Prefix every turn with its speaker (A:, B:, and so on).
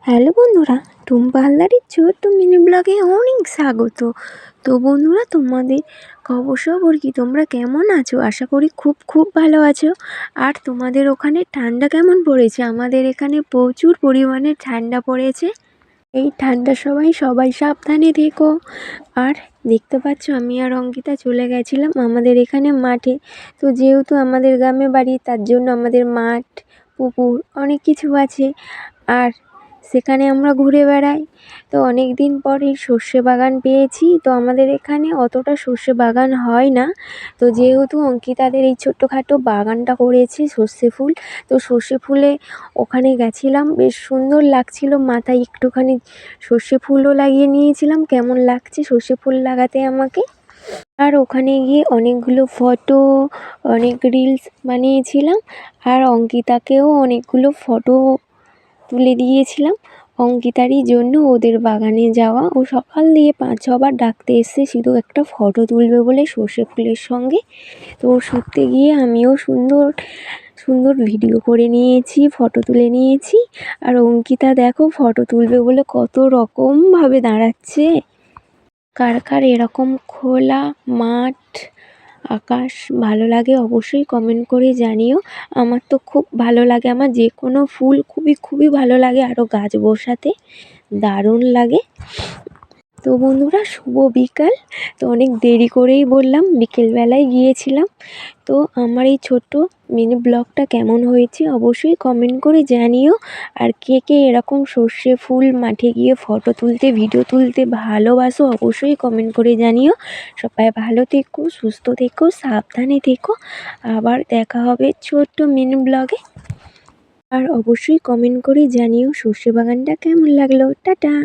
A: Hello বন্ধুরা, টুম্পা হালদারের ছোট্ট মিনি ব্লগে অনেক স্বাগত। তো বন্ধুরা, তোমাদের খবর কি? তোমরা কেমন আছো? আশা করি খুব খুব ভালো আছো। আর তোমাদের ওখানে ঠান্ডা কেমন পড়েছে? আমাদের এখানে প্রচুর পরিমাণে ঠান্ডা পড়েছে। এই ঠান্ডার সবাই সাবধানে থেকো। আর দেখতে পাচ্ছ, আমি আর অঙ্কিতা চলে গেছিলাম আমাদের এখানে মাঠে। তো যেহেতু আমাদের গ্রামে বাড়ি, তার জন্য আমাদের মাঠ, পুকুর অনেক কিছু আছে। আর সেখানে আমরা ঘুরে বেড়াই। তো অনেক দিন পরে সর্ষে বাগান পেয়েছি। তো আমাদের এখানে অতটা সর্ষে বাগান হয় না। তো যেহেতু অঙ্কিতাদের এই ছোট্টখাটো বাগানটা করেছে সর্ষে ফুল, তো সর্ষে ফুলে ওখানে গেছিলাম, বেশ সুন্দর লাগছিল। মাথায় একটুখানি সর্ষে ফুলও লাগিয়ে নিয়েছিলাম। কেমন লাগছে সর্ষে ফুল লাগাতে আমাকে। আর ওখানে গিয়ে অনেকগুলো ফটো, অনেক রিলস বানিয়েছিলাম। আর অঙ্কিতাকেও অনেকগুলো ফটো তুলে দিয়েছিলাম। অঙ্কিতারই জন্য ওদের বাগানে যাওয়া। ও সকাল দিয়ে 5-6বার ডাকতে এসছে শুধু একটা ফটো তুলবে বলে সর্ষে ফুলের সঙ্গে। তো ওর সূত্রে গিয়ে আমিও সুন্দর সুন্দর ভিডিও করে নিয়েছি, ফটো তুলে নিয়েছি। আর অঙ্কিতা দেখো, ফটো তুলবে বলে কত রকমভাবে দাঁড়াচ্ছে। কার কার এরকম খোলা মাঠ, আকাশ ভালো লাগে অবশ্যই কমেন্ট করে জানিও। আমার তো খুব ভালো লাগে, আমার যে কোনো ফুল খুবই খুবই ভালো লাগে। আরও গাছ বসাতে দারুণ লাগে। তো বন্ধুরা, শুভ বিকাল। তো অনেক দেরি করেই বললাম, বিকেলবেলায় গিয়েছিলাম। তো আমার এই ছোট্ট মিনি ব্লগটা কেমন হয়েছে অবশ্যই কমেন্ট করে জানিও। আর কে কে এরকম সর্ষে ফুল মাঠে গিয়ে ফটো তুলতে, ভিডিও তুলতে ভালোবাসো অবশ্যই কমেন্ট করে জানিও। সবাই ভালো থেকো, সুস্থ থেকো, সাবধানে থেকো। আবার দেখা হবে ছোট্ট মিনি ব্লগে। আর অবশ্যই কমেন্ট করে জানিও সর্ষে বাগানটা কেমন লাগলো। টাটা।